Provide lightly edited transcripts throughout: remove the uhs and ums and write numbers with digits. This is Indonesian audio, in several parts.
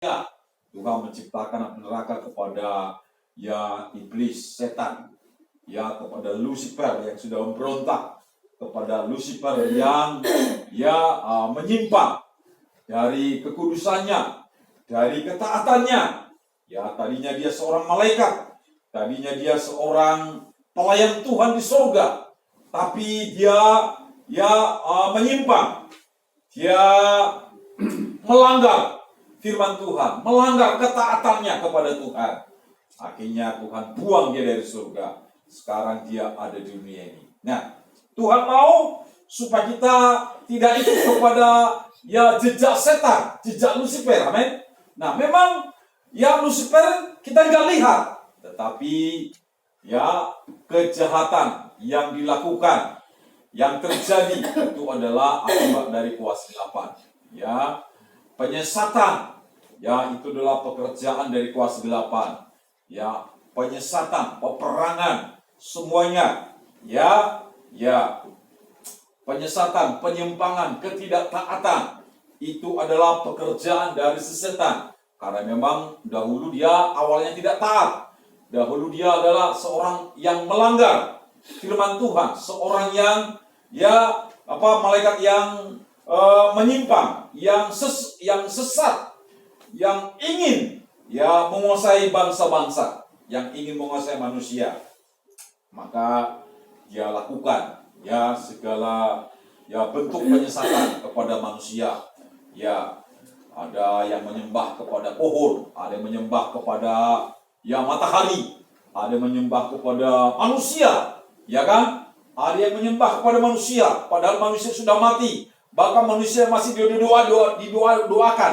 Ya, Tuhan menciptakan neraka kepada iblis, setan, kepada Lucifer yang sudah memberontak, kepada Lucifer yang menyimpang dari kekudusannya, dari ketaatannya. Tadinya dia seorang malaikat, tadinya dia seorang pelayan Tuhan di sorga, tapi dia menyimpang, dia melanggar firman Tuhan, melanggar ketaatannya kepada Tuhan. Akhirnya Tuhan buang dia dari surga. Sekarang dia ada di dunia ini. Nah, Tuhan mau supaya kita tidak ikut kepada jejak setan, jejak Lucifer. Amin. Nah, memang Lucifer kita nggak lihat, tetapi kejahatan yang dilakukan, yang terjadi itu adalah akibat dari kuasa kegelapan. Penyesatan, itu adalah pekerjaan dari kuasa kegelapan. Penyesatan, peperangan, semuanya. Penyesatan, penyimpangan, ketidaktaatan, itu adalah pekerjaan dari setan. Karena memang dahulu dia awalnya tidak taat. Dahulu dia adalah seorang yang melanggar firman Tuhan, seorang yang malaikat yang menyimpang, yang sesat, yang ingin menguasai bangsa-bangsa, yang ingin menguasai manusia. Maka dia lakukan segala bentuk penyesatan kepada manusia. Ada yang menyembah kepada pohon, ada yang menyembah kepada matahari, ada yang menyembah kepada manusia, ada yang menyembah kepada manusia, padahal manusia sudah mati. Bahkan manusia masih didoakan,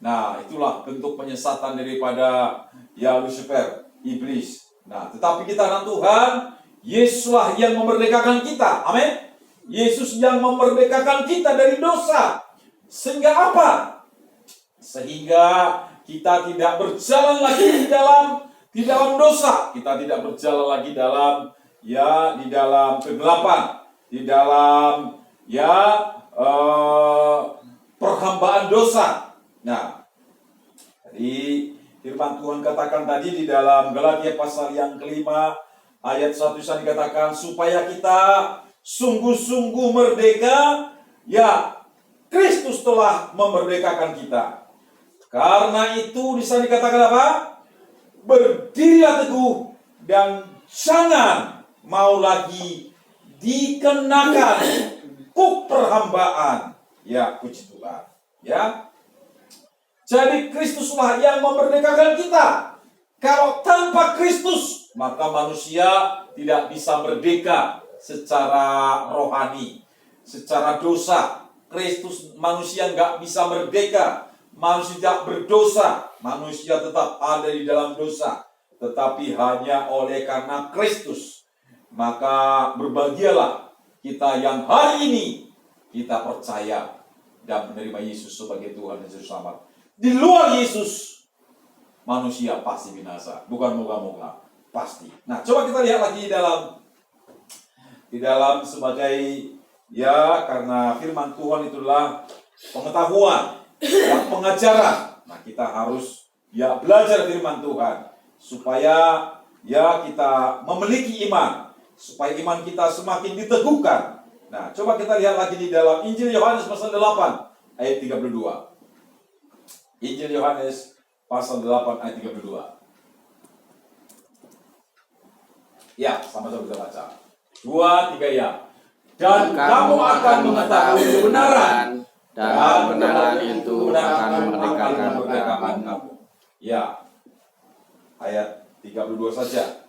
Nah, itulah bentuk penyesatan daripada Lucifer, iblis. Nah, tetapi kita anak Tuhan, Yesuslah yang memerdekakan kita. Amin. Yesus yang memerdekakan kita dari dosa. Sehingga apa? Sehingga kita tidak berjalan lagi di dalam dosa. Kita tidak berjalan lagi di dalam kegelapan, di dalam perhambaan dosa. Nah, jadi firman Tuhan katakan tadi di dalam Galatia pasal yang kelima ayat 1 dikatakan supaya kita sungguh-sungguh merdeka. Kristus telah memerdekakan kita. Karena itu di sana dikatakan apa? Berdirilah teguh dan jangan mau lagi dikenakan kuk perhambaan. Puji Tuhan. Jadi Kristuslah yang memerdekakan kita. Kalau tanpa Kristus, maka manusia tidak bisa merdeka secara rohani, secara dosa. Kristus, manusia nggak bisa merdeka. Manusia tidak berdosa. Manusia tetap ada di dalam dosa. Tetapi hanya oleh karena Kristus. Maka berbahagialah kita yang hari ini kita percaya dan menerima Yesus sebagai Tuhan dan Juru Selamat. Di luar Yesus, manusia pasti binasa. Bukan moga-moga, pasti. Nah, coba kita lihat lagi di dalam sebagai karena firman Tuhan itulah pengetahuan dan pengajaran. Nah, kita harus belajar firman Tuhan supaya kita memiliki iman, supaya iman kita semakin diteguhkan. Nah, coba kita lihat lagi di dalam Injil Yohanes pasal 8 ayat 32. Injil Yohanes pasal 8 ayat 32. Sama-sama kita baca. 2, 3 Dan kamu akan mengetahui kebenaran, dan kebenaran itu akan memerdekakan kamu. Ayat 32 saja.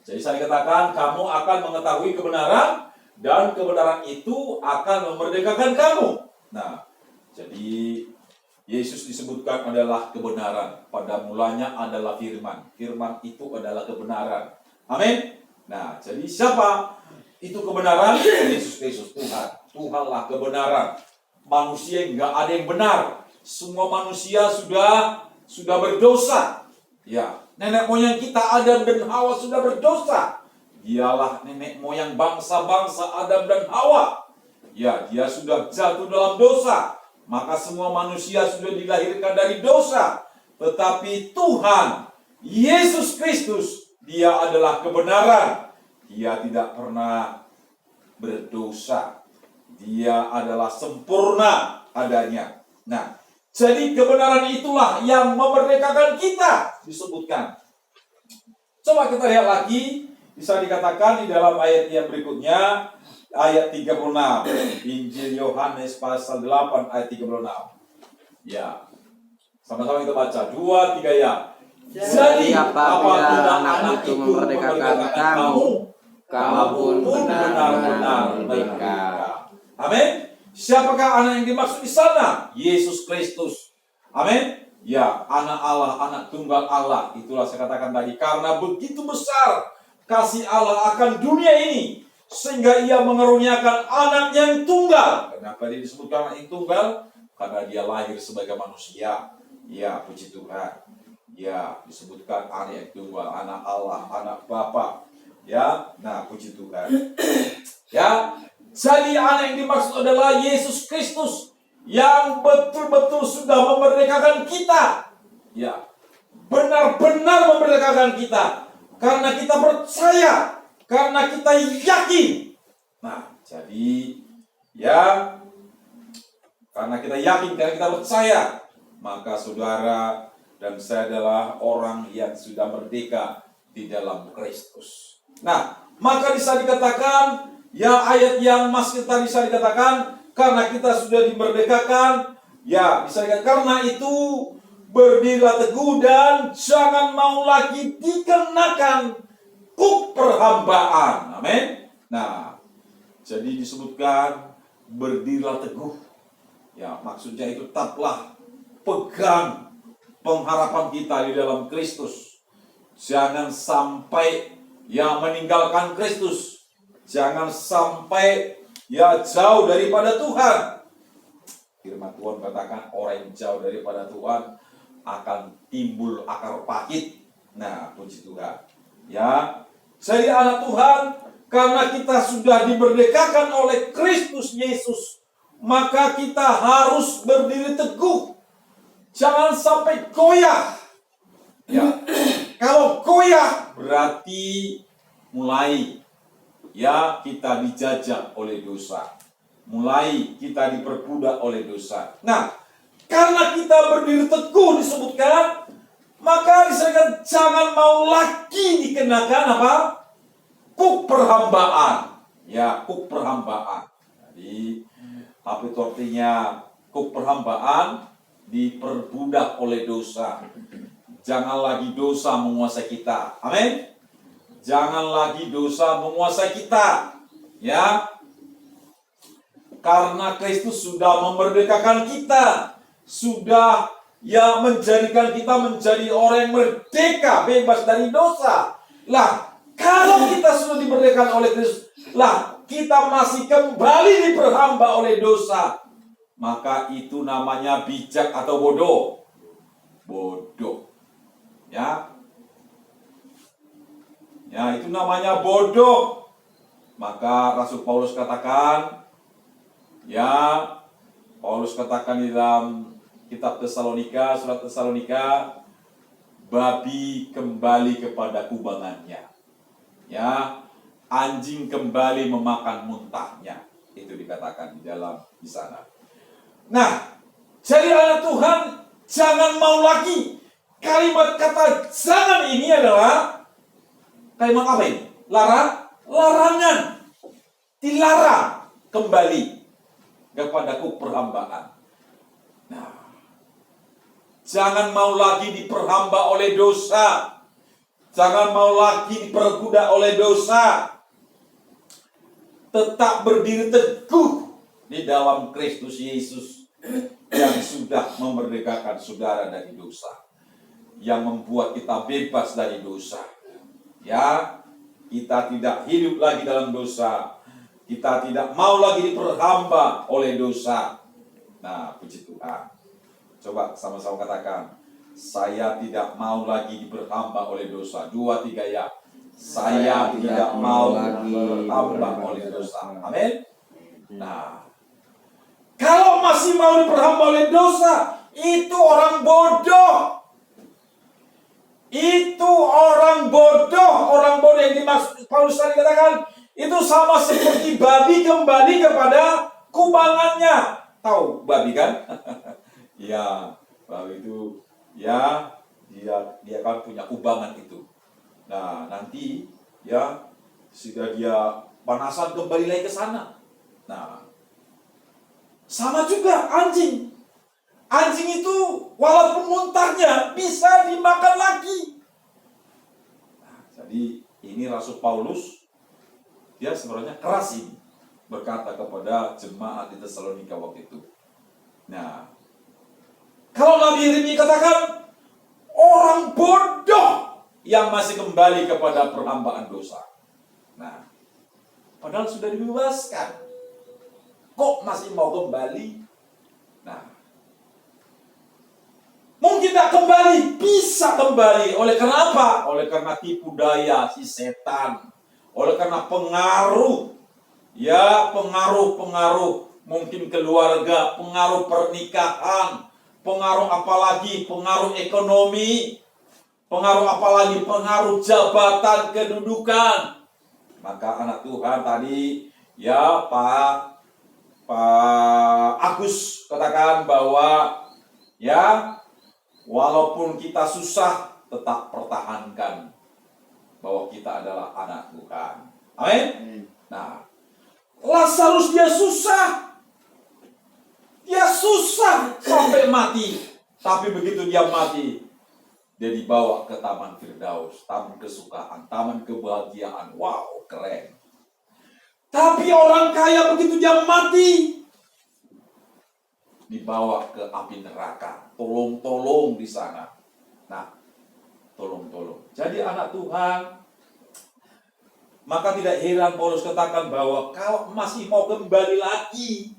Jadi saya katakan kamu akan mengetahui kebenaran, dan kebenaran itu akan memerdekakan kamu. Nah, jadi Yesus disebutkan adalah kebenaran. Pada mulanya adalah firman. Firman itu adalah kebenaran. Amin. Nah, jadi siapa itu kebenaran? Yesus Kristus, Tuhan. Tuhanlah kebenaran. Manusia nggak ada yang benar. Semua manusia sudah berdosa. Nenek moyang kita Adam dan Hawa sudah berdosa. Dialah nenek moyang bangsa-bangsa Adam dan Hawa. Dia sudah jatuh dalam dosa. Maka semua manusia sudah dilahirkan dari dosa. Tetapi Tuhan, Yesus Kristus, Dia adalah kebenaran. Dia tidak pernah berdosa. Dia adalah sempurna adanya. Nah, jadi kebenaran itulah yang memerdekakan kita, disebutkan. Coba kita lihat lagi, bisa dikatakan di dalam ayat yang berikutnya, ayat 36. Injil Yohanes pasal 8 ayat 36. Ya. Sama-sama kita baca. 2, 3 ya. Jadi apabila anak itu memerdekakan kamu pun benar-benar merdeka. Amin. Siapakah anak yang dimaksud di sana? Yesus Kristus. Amin. Ya, anak Allah, anak tunggal Allah. Itulah saya katakan tadi. Karena begitu besar kasih Allah akan dunia ini, sehingga Ia mengaruniakan anak yang tunggal. Kenapa dia disebutkan anak yang tunggal? Karena dia lahir sebagai manusia. Ya, puji Tuhan. Ya, disebutkan anak yang tunggal, anak Allah, anak Bapa. Ya, nah puji Tuhan. Ya, jadi anak yang dimaksud adalah Yesus Kristus yang betul-betul sudah memerdekakan kita. Ya, benar-benar memerdekakan kita. Karena kita percaya, karena kita yakin. Nah, jadi ya, karena kita yakin, karena kita percaya, maka saudara dan saya adalah orang yang sudah merdeka di dalam Kristus. Nah, maka bisa dikatakan, ya ayat yang masih tadi bisa dikatakan, karena kita sudah dimerdekakan, ya bisa dikatakan, karena itu berdirilah teguh dan jangan mau lagi dikenakan kuk perhambaan. Amin. Nah, jadi disebutkan berdirilah teguh. Ya, maksudnya itu tetaplah pegang pengharapan kita di dalam Kristus. Jangan sampai ya meninggalkan Kristus. Jangan sampai ya jauh daripada Tuhan. Firman Tuhan katakan orang yang jauh daripada Tuhan akan timbul akar pahit. Nah, puji Tuhan. Ya, jadi anak Tuhan, karena kita sudah dimerdekakan oleh Kristus Yesus, maka kita harus berdiri teguh. Jangan sampai goyah. Ya, kalau goyah berarti mulai ya kita dijajah oleh dosa. Mulai kita diperbudak oleh dosa. Nah, karena kita berdiri teguh disebutkan, maka disebutkan jangan mau lagi dikenakan apa? Kuk perhambaan. Ya, kuk perhambaan. Jadi, apa itu artinya kuk perhambaan? Diperbudak oleh dosa. Jangan lagi dosa menguasai kita. Amin. Jangan lagi dosa menguasai kita. Ya. Karena Kristus sudah memerdekakan kita. Sudah ya menjadikan kita menjadi orang yang merdeka, bebas dari dosa. Lah, kalau kita sudah dimerdekakan oleh Kristus, lah kita masih kembali diperhamba oleh dosa, maka itu namanya bijak atau bodoh. Bodoh. Ya. Ya, itu namanya bodoh. Maka Rasul Paulus katakan, ya, Paulus katakan di dalam kitab Tesalonika, surat Tesalonika, babi kembali kepada kubangannya. Ya, anjing kembali memakan muntahnya. Itu dikatakan di sana. Nah, jadi anak Tuhan, jangan mau lagi. Kalimat kata jangan ini adalah kalimat apa ini? Larangan. Dilarang kembali kepada kuk perhambaan. Nah, jangan mau lagi diperhamba oleh dosa. Jangan mau lagi diperbudak oleh dosa. Tetap berdiri teguh di dalam Kristus Yesus yang sudah memerdekakan saudara dari dosa, yang membuat kita bebas dari dosa. Ya, kita tidak hidup lagi dalam dosa. Kita tidak mau lagi diperhamba oleh dosa. Nah, puji Tuhan. Coba sama-sama katakan, saya tidak mau lagi diperhamba oleh dosa. 2, 3 ya. Saya tidak mau lagi diperhamba oleh dosa. Amin. Nah, kalau masih mau diperhamba oleh dosa, itu orang bodoh. Itu orang bodoh. Orang bodoh yang dimaksud Paulus tadi katakan, itu sama seperti babi kembali kepada kubangannya. Tahu babi kan? Ya, babi itu ya dia kan punya kubangan itu. Nah, nanti ya sudah dia panasan kembali lagi ke sana. Nah, sama juga anjing. Anjing itu walaupun muntahnya bisa dimakan lagi. Nah, jadi ini Rasul Paulus, dia sebenarnya keras ini berkata kepada jemaat di Tesalonika waktu itu. Nah, kalau Nabi Yeremia katakan orang bodoh yang masih kembali kepada perhambaan dosa. Nah, padahal sudah dibebaskan, kok masih mau kembali? Nah, mungkin tidak kembali, bisa kembali. Oleh karena apa? Oleh karena tipu daya si setan. Oleh karena pengaruh. Ya, pengaruh. Mungkin keluarga, pengaruh pernikahan. Pengaruh apalagi? Pengaruh ekonomi. Pengaruh apalagi? Pengaruh jabatan, kedudukan. Maka anak Tuhan tadi, ya Pak Agus katakan bahwa ya, walaupun kita susah, tetap pertahankan bahwa kita adalah anak Tuhan. Amin. Nah, Lazarus dia susah sampai mati. Tapi begitu dia mati, dia dibawa ke Taman Firdaus, taman kesukaan, taman kebahagiaan. Wow, keren. Tapi orang kaya begitu dia mati, dibawa ke api neraka. Tolong-tolong di sana. Nah, tolong-tolong. Jadi anak Tuhan, maka tidak heran Paulus katakan bahwa kalau masih mau kembali lagi,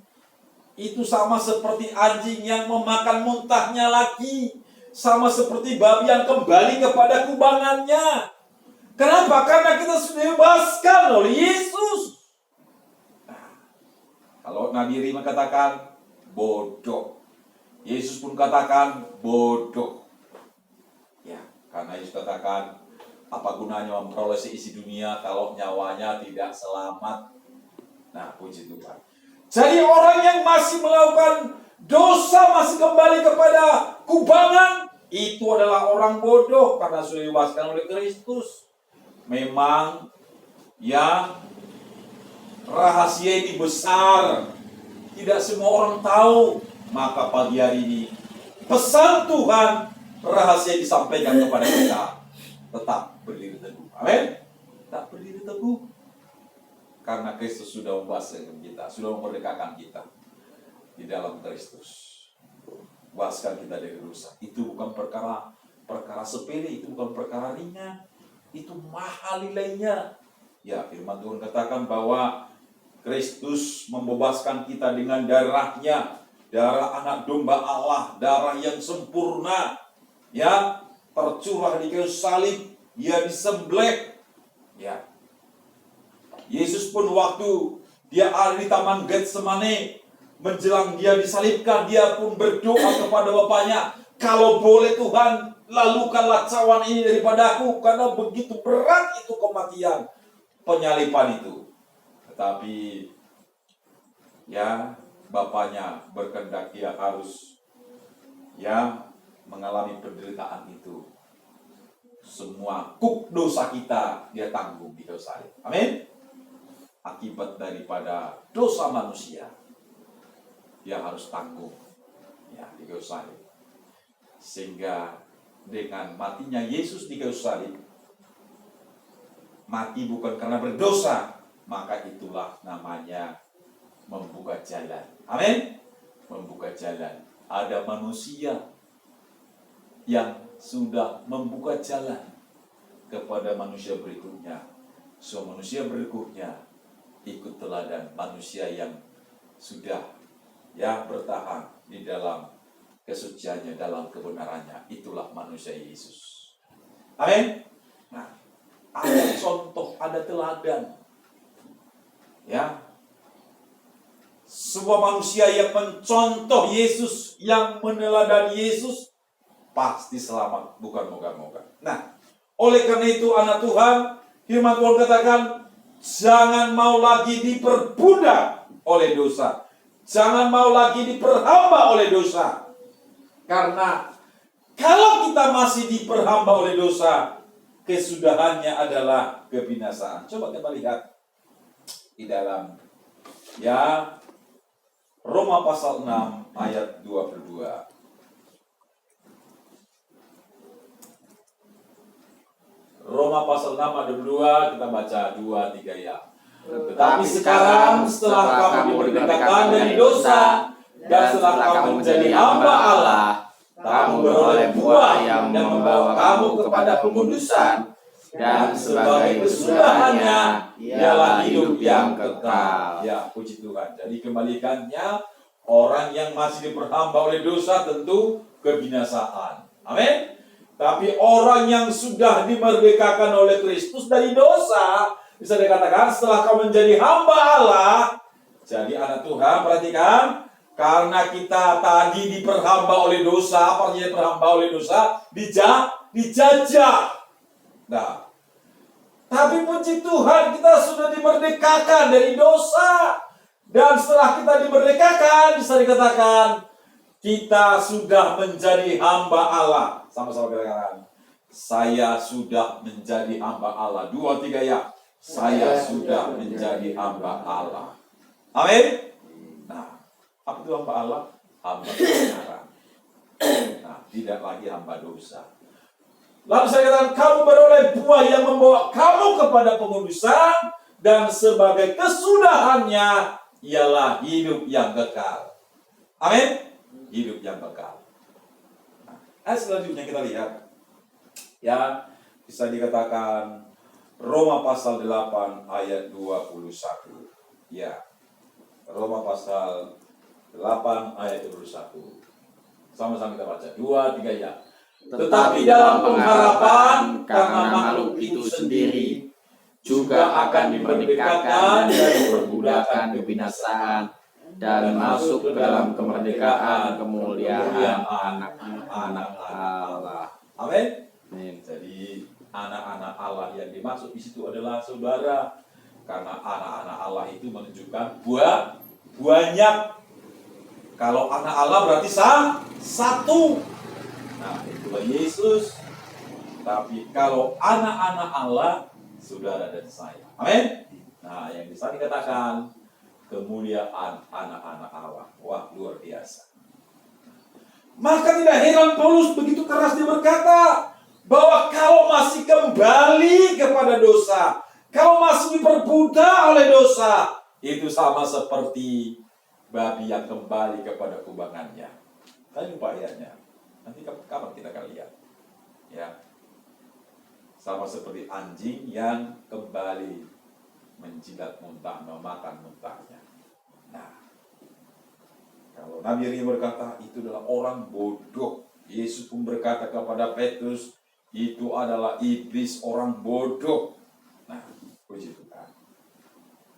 itu sama seperti anjing yang memakan muntahnya lagi. Sama seperti babi yang kembali kepada kubangannya. Kenapa? Karena kita sudah dibebaskan oleh Yesus. Nah, kalau Nabi Yeremia katakan bodoh, Yesus pun katakan bodoh. Ya, karena Yesus katakan, apa gunanya memperoleh seisi dunia kalau nyawanya tidak selamat? Nah, puji Tuhan. Jadi orang yang masih melakukan dosa, masih kembali kepada kubangan, itu adalah orang bodoh karena sudah dibebaskan oleh Kristus. Memang ya, rahasia ini besar, tidak semua orang tahu. Maka pagi hari ini pesan Tuhan, rahasia disampaikan kepada kita. Tetap berdiri teguh. Amin. Tetap berdiri teguh. Karena Kristus sudah membebaskan kita, sudah memerdekakan kita di dalam Kristus. Bebaskan kita dari dosa. Itu bukan perkara sepele, itu bukan perkara ringan. Itu mahal nilainya. Ya, firman Tuhan katakan bahwa Kristus membebaskan kita dengan darahnya, darah anak domba Allah, darah yang sempurna, ya, tercurah di kayu salib, dia disembelih. Ya, Yesus pun waktu dia ada di taman Getsemane, menjelang dia disalibkan, dia pun berdoa kepada Bapaknya, kalau boleh Tuhan, lalukanlah cawan ini daripadaku, karena begitu berat itu kematian, penyaliban itu. Tetapi ya, Bapaknya berkehendak dia harus ya mengalami penderitaan itu. Semua kuk dosa kita dia tanggung di kayu salib. Amin. Akibat daripada dosa manusia, dia harus tanggung ya di kayu salib. Sehingga dengan matinya Yesus di kayu salib, mati bukan karena berdosa, maka itulah namanya membuka jalan. Amin. Membuka jalan. Ada manusia yang sudah membuka jalan kepada manusia berikutnya. So manusia berikutnya ikut teladan manusia yang sudah ya bertahan di dalam kesuciannya, dalam kebenarannya. Itulah manusia Yesus. Amin. Nah, ada contoh, ada teladan. Ya. sebuah manusia yang mencontoh Yesus, yang meneladani Yesus, pasti selamat, bukan moga-moga. Nah, oleh karena itu anak Tuhan, firman Tuhan katakan, jangan mau lagi diperbudak oleh dosa. Jangan mau lagi diperhamba oleh dosa. Karena kalau kita masih diperhamba oleh dosa, kesudahannya adalah kebinasaan. Coba kita lihat di dalam Roma pasal 6 ayat 22. Roma pasal 6 ayat 22, kita baca 2-3 ya. Tetapi sekarang setelah kamu dimerdekakan dari dosa dan setelah kamu menjadi hamba Allah, kamu beroleh buah yang membawa kamu kepada pengudusan, dan sebagai kesudahannya ialah hidup yang kekal. Ya, puji Tuhan. Jadi kembalikannya, orang yang masih diperhamba oleh dosa tentu kebinasaan. Amin. Tapi orang yang sudah dimerdekakan oleh Kristus dari dosa, bisa dikatakan setelah kau menjadi hamba Allah, jadi anak Tuhan, perhatikan, karena kita tadi diperhamba oleh dosa, apa artinya diperhamba oleh dosa? Dijajah. Nah, tapi puji Tuhan, kita sudah dimerdekakan dari dosa. Dan setelah kita dimerdekakan, bisa dikatakan, kita sudah menjadi hamba Allah. Sama-sama kita katakan, saya sudah menjadi hamba Allah. 2-3 ya. Saya sudah menjadi hamba Allah. Amin. Nah, apa itu hamba Allah? Hamba kebenaran. Nah, tidak lagi hamba dosa. Lalu saya katakan, kamu beroleh buah yang membawa kamu kepada pengudusan, dan sebagai kesudahannya ialah hidup yang kekal. Amin. Hidup yang kekal. Nah, ayat selanjutnya kita lihat, ya, bisa dikatakan Roma pasal 8 ayat 21. Ya, Roma pasal 8 ayat 21. Sama-sama kita baca. 2-3 ya. Tetapi dalam pengharapan karena makhluk itu sendiri juga akan dimerdekakan dari perbudakan kebinasaan dan masuk ke dalam kemerdekaan kemuliaan anak-anak Allah. Amin. Jadi anak-anak Allah yang dimaksud di situ adalah saudara, karena anak-anak Allah itu menunjukkan banyak. Kalau anak Allah berarti satu. Nah, itulah Yesus. Tapi kalau anak-anak Allah, saudara dan saya. Amin. Nah, yang bisa dikatakan kemuliaan anak-anak Allah. Wah, luar biasa. Maka tidak heran Paulus begitu keras dia berkata bahwa kalau masih kembali kepada dosa, kalau masih diperbudak oleh dosa, itu sama seperti babi yang kembali kepada kubangannya. Tadi lupa ayatnya. Nanti kapan kita akan lihat. Ya. Sama seperti anjing yang kembali menjilat muntah, memakan muntahnya. Nah, kalau Nabi Yeremia berkata itu adalah orang bodoh, Yesus pun berkata kepada Petrus, itu adalah iblis, orang bodoh. Nah, puji Tuhan.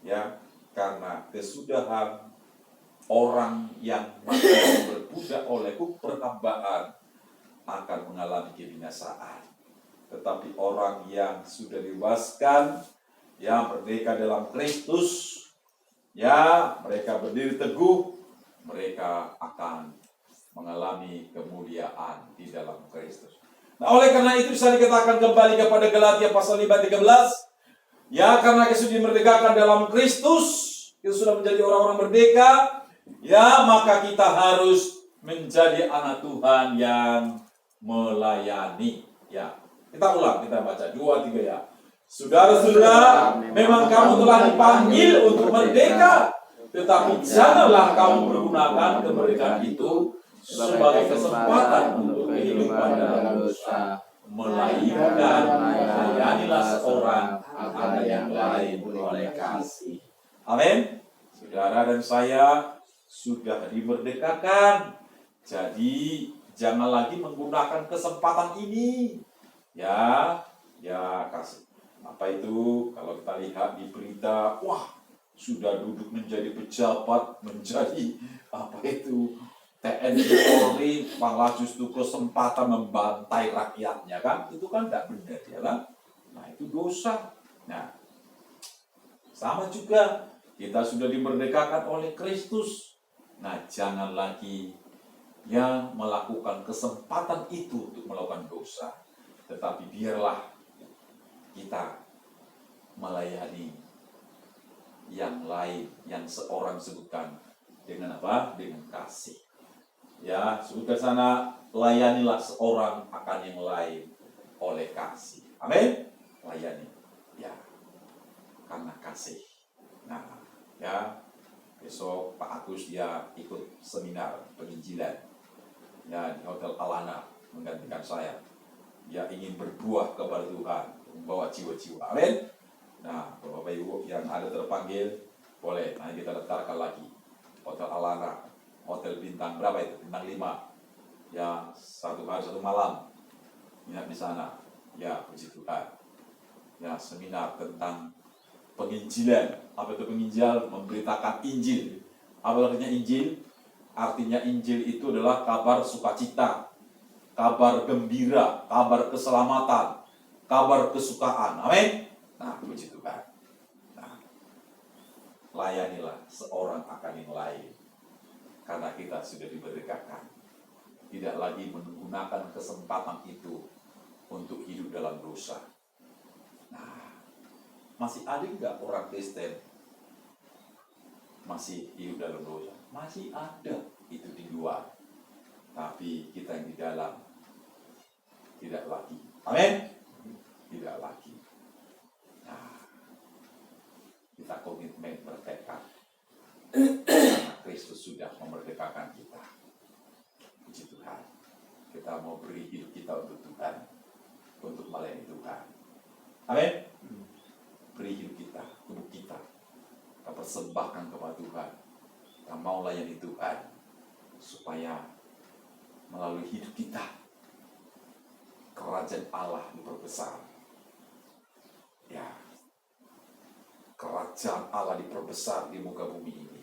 Ya, karena kesudahan orang yang masih berbudak oleh perhambaan akan mengalami kebinasaan. Tetapi orang yang sudah dibebaskan, yang merdeka dalam Kristus, ya, mereka berdiri teguh, mereka akan mengalami kemuliaan di dalam Kristus. Nah, oleh karena itu bisa dikatakan kembali kepada Galatia pasal 5:13, ya, karena kita sudah dimerdekakan dalam Kristus, kita sudah menjadi orang-orang merdeka, ya, maka kita harus menjadi anak Tuhan yang melayani. Ya, kita ulang, kita baca 2-3 ya. Saudara-saudara, memang kamu telah dipanggil untuk merdeka, tetapi janganlah kamu pergunakan kemerdekaan itu sebagai kesempatan untuk kehidupan dalam dosa, melainkan layanilah seorang akan yang lain oleh kasih. Amin. Saudara dan saya sudah dimerdekakan, jadi jangan lagi menggunakan kesempatan ini. Ya, kasih. Apa itu? Kalau kita lihat di berita, wah, sudah duduk menjadi pejabat, menjadi TNI Polri, malah justru kesempatan membantai rakyatnya kan, itu kan tidak benar ya kan? Nah itu dosa. Nah sama juga kita sudah dimerdekakan oleh Kristus. Nah jangan lagi ya melakukan kesempatan itu untuk melakukan dosa, tetapi biarlah kita melayani yang lain, yang seorang sebutkan dengan apa? Dengan kasih. Ya, sebutkan sana, layanilah seorang akan yang lain oleh kasih. Amin. Layani. Ya, karena kasih. Nah, ya, besok Pak Agus dia ikut seminar penginjilan. Ya, di Hotel Alana menggantikan saya. Dia ingin berbuah kepada Tuhan, membawa jiwa-jiwa. Amin. Nah, Bapak Ibu yang ada terpanggil, boleh, nanti kita daftarkan lagi. Hotel Alana, hotel bintang berapa itu? Bintang 5. Ya, 1 hari 1 malam. Ingat di sana. Ya, puji Tuhan. Ya, seminar tentang penginjilan. Apa itu penginjil? Memberitakan Injil. Apa artinya Injil? Artinya Injil itu adalah kabar sukacita, kabar gembira, kabar keselamatan, kabar kesukaan. Amin. Nah, puji Tuhan. Nah, layanilah seorang akan yang lain. Karena kita sudah dimerdekakan. Tidak lagi menggunakan kesempatan itu untuk hidup dalam dosa. Nah, masih ada nggak orang Kristen masih hidup dalam dosa? Masih ada, itu di luar. Tapi kita yang di dalam tidak lagi. Amin? Tidak lagi. Nah, kita komitmen bertekad. Karena Kristus sudah memerdekakan kita. Puji Tuhan. Kita mau beri hidup kita untuk Tuhan, untuk melayani Tuhan. Amin. Beri hidup kita, tubuh kita persembahkan kepada Tuhan. Kita mau layani Tuhan supaya melalui hidup kita kerajaan Allah diperbesar. Ya, kerajaan Allah diperbesar di muka bumi ini.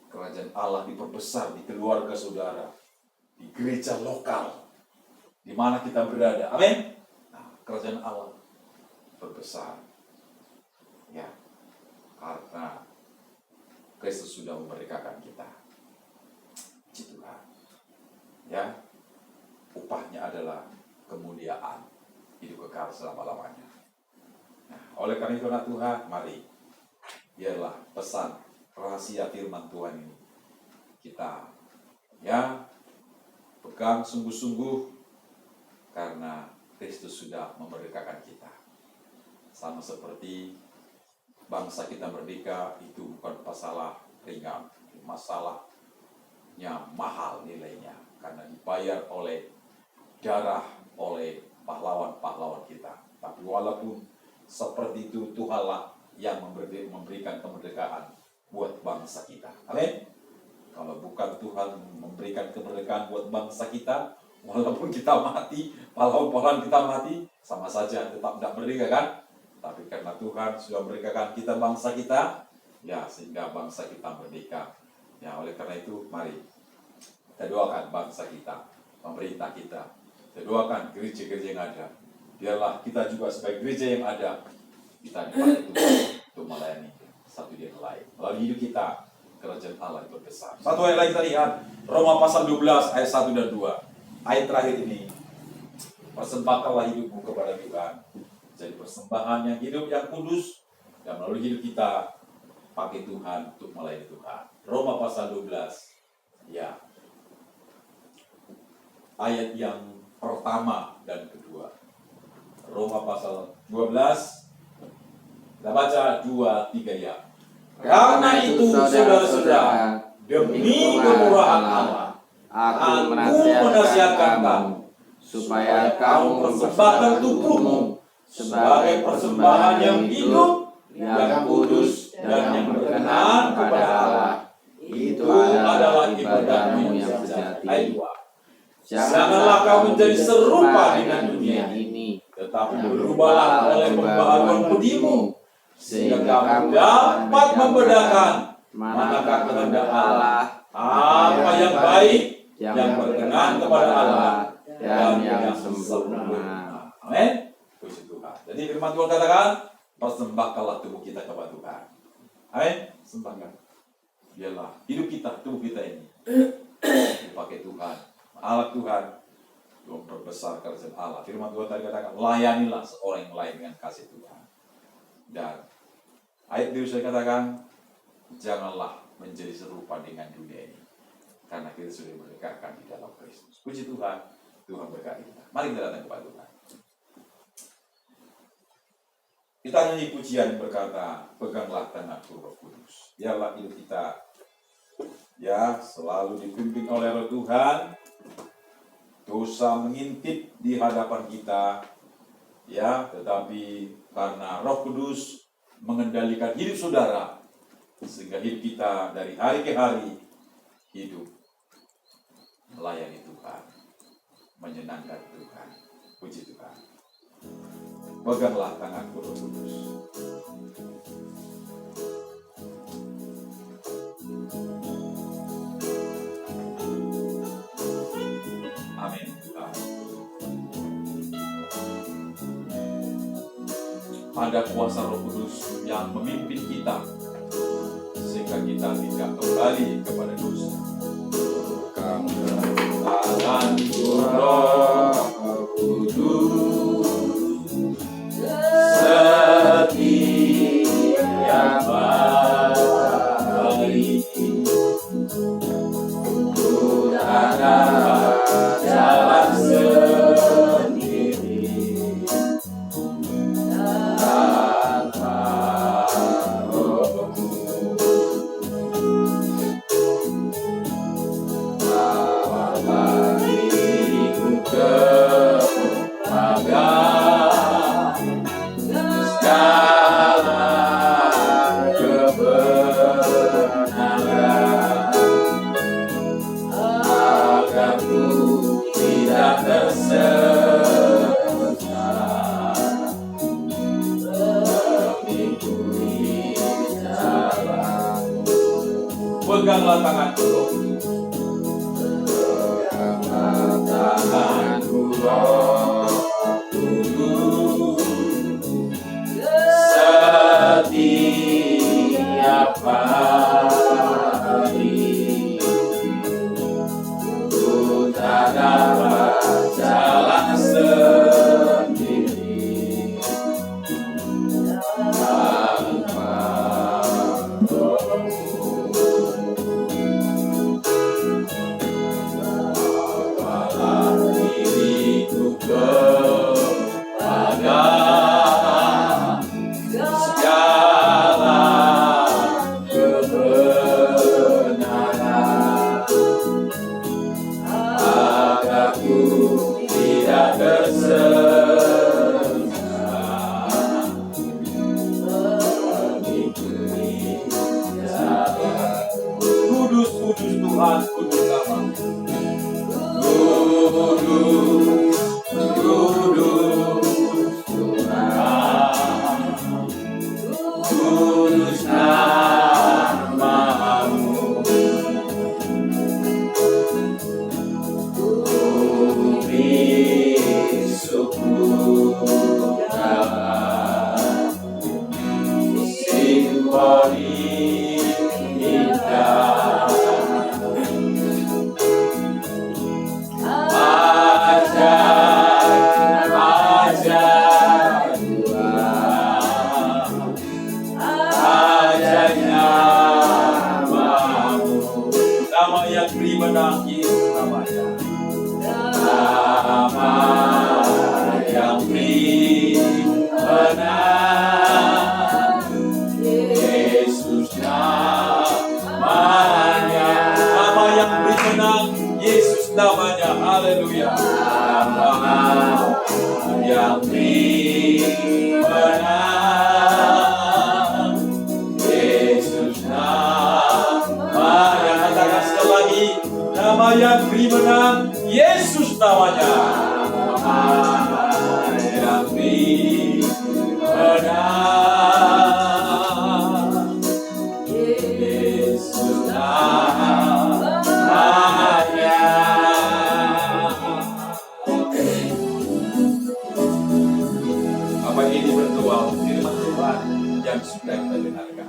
Kerajaan Allah diperbesar di keluarga saudara, di gereja lokal, di mana kita berada. Amin. Nah, kerajaan Allah berbesar. Ya, karena Kristus sudah memerdekakan kita. Puji Tuhan. Ya, upahnya adalah kemuliaan, hidup kekal selama-lamanya. Nah, oleh karena itu anak Tuhan, mari biarlah pesan rahasia firman Tuhan ini kita ya pegang sungguh-sungguh, karena Kristus sudah memerdekakan kita. Sama seperti bangsa kita merdeka itu bukan masalah ringan, masalahnya mahal nilainya, karena dibayar oleh darah, oleh pahlawan-pahlawan kita. Tapi walaupun seperti itu, Tuhanlah yang memberikan kemerdekaan buat bangsa kita. Amin. Kalau bukan Tuhan memberikan kemerdekaan buat bangsa kita, walaupun kita mati, pahlawan-pahlawan kita mati, sama saja tetap tidak merdeka kan? Tapi karena Tuhan sudah memerdekakan kita, bangsa kita, ya sehingga bangsa kita merdeka. Ya, oleh karena itu mari kita doakan bangsa kita, pemerintah kita, kita doakan gereja-gereja yang ada. Biarlah kita juga sebagai gereja yang ada, kita dipakai untuk melayani satu yang lain. Melalui hidup kita, kerajaan Allah diperbesar. Satu ayat lagi kita lihat, Roma pasal 12 ayat 1 dan 2. Ayat terakhir ini, persembahkanlah hidupmu kepada Tuhan. Jadi persembahan yang hidup, yang kudus, dan melalui hidup kita, pakai Tuhan untuk melayani Tuhan. Roma pasal 12, ya. Ayat yang pertama dan kedua. Roma pasal 12, kita baca 2-3 ya. Karena itu saudara-saudara, demi kemurahan Allah, aku menasihatkan kamu, supaya kamu persembahkan tubuhmu sebagai persembahan yang hidup, yang kudus, dan yang berkenan kepada Allah. Itu adalah ibadahmu yang sejati. Janganlah kamu menjadi serupa dengan dunia ini, tetapi berubahlah oleh pembaharuan budimu, sehingga kamu dapat membedakan manakah kehendak Allah, apa yang baik, yang berkenan kepada Allah, dan yang sempurna. Amin. Puji Tuhan. Jadi firman Tuhan katakan, persembahkanlah tubuh kita kepada Tuhan. Amin. Sembahkan. Biarlah hidup kita, tubuh kita ini dipakai Tuhan, alat Tuhan untuk memperbesar kerajaan Allah. Firman Tuhan tadi katakan, layanilah seorang yang lain dengan kasih Tuhan. Dan ayat itu saya katakan, janganlah menjadi serupa dengan dunia ini, karena kita sudah merdekakan di dalam Kristus. Puji Tuhan, Tuhan berkati kita. Mari kita datang kepada Tuhan. Kita nyanyi pujian berkata, peganglah tanganku Roh Kudus. Biarlah hidup kita ya selalu dipimpin oleh Roh Tuhan. Dosa mengintip di hadapan kita, ya, tetapi karena Roh Kudus mengendalikan hidup saudara, sehingga hidup kita dari hari ke hari hidup melayani Tuhan, menyenangkan Tuhan. Puji Tuhan. Peganglah tanganku Roh Kudus. Amin. Ada kuasa Roh Kudus yang memimpin kita, sehingga kita tidak kembali kepada dosa. Tanganku Roh Kudus, setiap hari ku tak dapat jalan sendiri tanpa Roh-Mu. Bawalah diriku kepada segala kebenaran, agar ku tidak tersesat, mengikuti jalan-Mu. Peganglah tanganku Roh, peganglah tanganku Roh Kudus, setiap hari ku tak dapat jalan sendiri tanpa Roh-Mu. Bawalah diriku kepada segala kebenaran, agar ku tidak tersesat, mengikuti jalan-Mu. Kudus, kudus Tuhan, kudus nama-Mu. Kudus, kudus Tuhan, kudus nama-Mu. Bumi suku dalam simboli indah, ajaib Tuhan, ajaib nama-Mu. Nama yang beri menang, Yesus namanya. Nama yang beri menang, Yesus namanya. Nama yang beri menang, Yesus namanya. Haleluya. Nama yang beri menang, Yesus namanya. Katakan sekali lagi, nama yang beri menang, Yesus namanya. Nama yang beri menang, yang sudah kita dengarkan.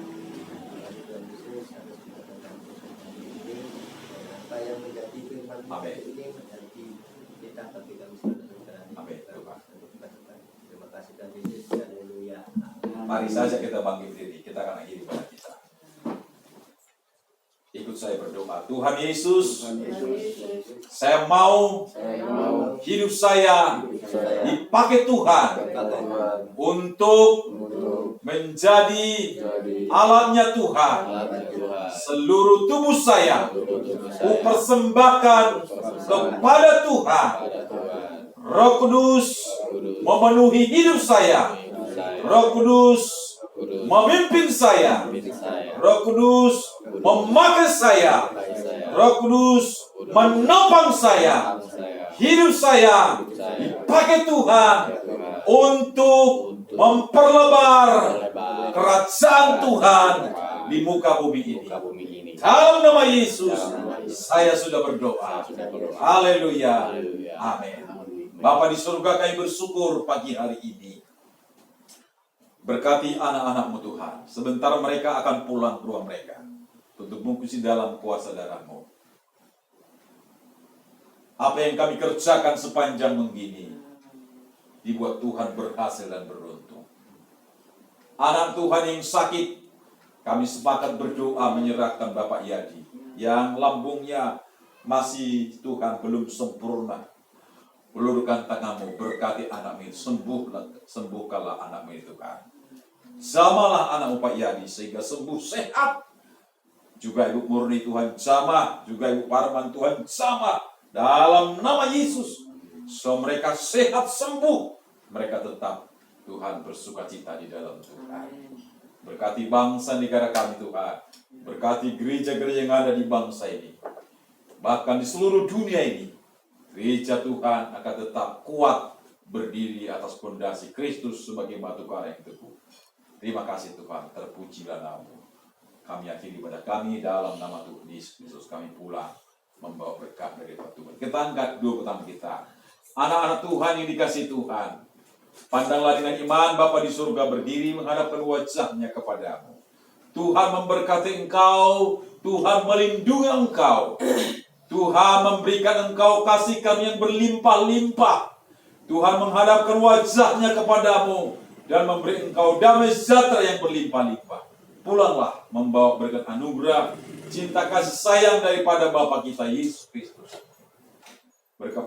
Apa yang menjadi firman Amin. ini menjadi kita ketika misalnya Amin. Tuhan. Terima kasih Tuhan Yesus. Haleluya. Mari saja kita bangkit diri, kita akan akhiri pada kita. Ikut saya berdoa. Tuhan Yesus, saya mau hidup saya dipakai Tuhan untuk menjadi alatnya Tuhan. Seluruh tubuh saya kupersembahkan kepada Tuhan. Roh Kudus memenuhi hidup saya. Roh Kudus memimpin saya. Roh Kudus memakai saya. Roh Kudus menopang saya. Hidup saya dipakai Tuhan untuk memperlebar kerajaan Tuhan di muka bumi ini. Dalam nama Yesus, saya sudah berdoa. Haleluya. Amin. Bapa di surga, kami bersyukur pagi hari ini. Berkati anak-anak-Mu Tuhan. Sebentar mereka akan pulang ke rumah mereka. Untuk mengikuti dalam kuasa darah-Mu. Apa yang kami kerjakan sepanjang begini dibuat Tuhan berhasil dan beruntung. Anak Tuhan yang sakit, kami sepakat berdoa menyerahkan Bapak Yadi. Yang lambungnya masih Tuhan belum sempurna. Ulurkan tanganmu, berkati anakmu, sembuhkanlah anakmu itu Tuhan. Jamalah anakmu Pak Yadi sehingga sembuh sehat. Juga Ibu Murni Tuhan jamah, juga Ibu Parman Tuhan jamah. Dalam nama Yesus, so mereka sehat sembuh. Mereka tetap Tuhan bersukacita di dalam Tuhan. Berkati bangsa negara kami Tuhan. Berkati gereja-gereja yang ada di bangsa ini. Bahkan di seluruh dunia ini. Gereja Tuhan akan tetap kuat berdiri atas fondasi Kristus sebagai batu karang yang teguh. Terima kasih Tuhan, terpujilah nama-Mu. Kami akhiri pada kami dalam nama Tuhan Yesus Kristus kami pulang membawa berkat dari Tuhan. Kita angkat dua pertama kita. Anak-anak Tuhan yang dikasihi Tuhan. Pandanglah dengan iman Bapa di surga berdiri menghadapkan wajahnya kepadamu. Tuhan memberkati engkau, Tuhan melindungi engkau. Tuhan memberikan engkau kasih kami yang berlimpah-limpah. Tuhan menghadapkan wajahnya kepadamu dan memberi engkau damai sejahtera yang berlimpah-limpah. Pulanglah membawa berkat anugerah, cinta kasih sayang daripada Bapa kita Yesus Kristus. Berkat